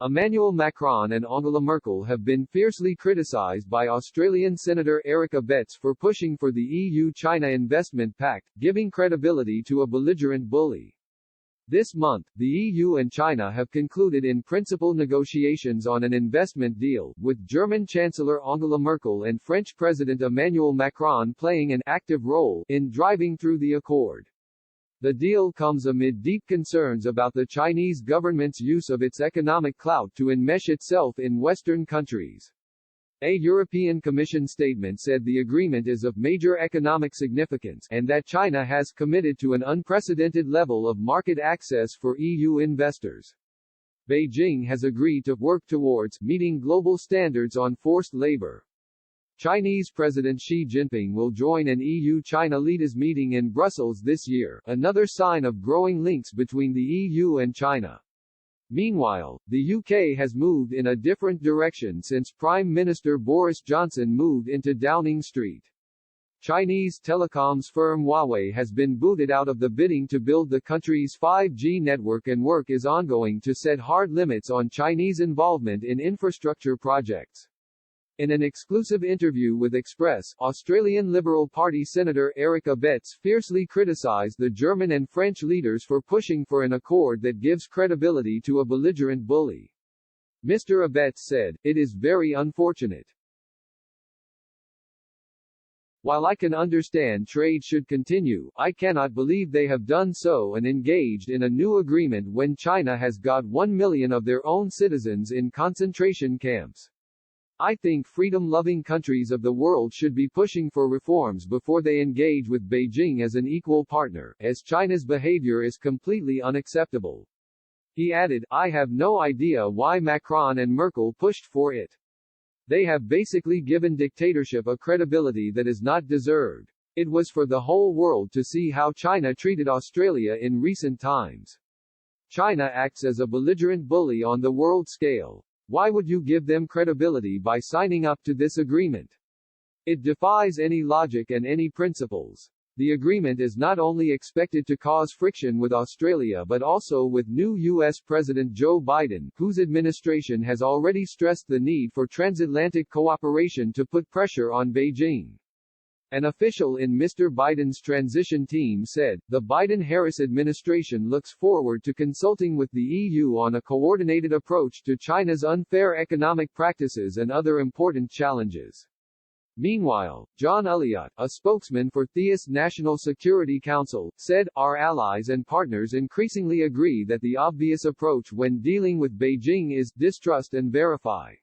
Emmanuel Macron and Angela Merkel have been fiercely criticized by Australian Senator Eric Abetz for pushing for the EU-China Investment Pact, giving credibility to a belligerent bully. This month, the EU and China have concluded in-principle negotiations on an investment deal, with German Chancellor Angela Merkel and French President Emmanuel Macron playing an active role in driving through the accord. The deal comes amid deep concerns about the Chinese government's use of its economic clout to enmesh itself in Western countries. A European Commission statement said the agreement is of major economic significance, and that China has committed to an unprecedented level of market access for EU investors. Beijing has agreed to work towards meeting global standards on forced labor. Chinese President Xi Jinping will join an EU-China leaders meeting in Brussels this year, another sign of growing links between the EU and China. Meanwhile, the UK has moved in a different direction since Prime Minister Boris Johnson moved into Downing Street. Chinese telecoms firm Huawei has been booted out of the bidding to build the country's 5G network, and work is ongoing to set hard limits on Chinese involvement in infrastructure projects. In an exclusive interview with Express, Australian Liberal Party Senator Eric Abetz fiercely criticised the German and French leaders for pushing for an accord that gives credibility to a belligerent bully. Mr. Abetz said, "It is very unfortunate. While I can understand trade should continue, I cannot believe they have done so and engaged in a new agreement when China has got 1 million of their own citizens in concentration camps. I think freedom-loving countries of the world should be pushing for reforms before they engage with Beijing as an equal partner, as China's behavior is completely unacceptable." He added, "I have no idea why Macron and Merkel pushed for it. They have basically given dictatorship a credibility that is not deserved. It was for the whole world to see how China treated Australia in recent times. China acts as a belligerent bully on the world scale. Why would you give them credibility by signing up to this agreement? It defies any logic and any principles." The agreement is not only expected to cause friction with Australia but also with new U.S. President Joe Biden, whose administration has already stressed the need for transatlantic cooperation to put pressure on Beijing. An official in Mr. Biden's transition team said, "The Biden-Harris administration looks forward to consulting with the EU on a coordinated approach to China's unfair economic practices and other important challenges." Meanwhile, John Elliott, a spokesman for Thea's National Security Council, said, "Our allies and partners increasingly agree that the obvious approach when dealing with Beijing is distrust and verify."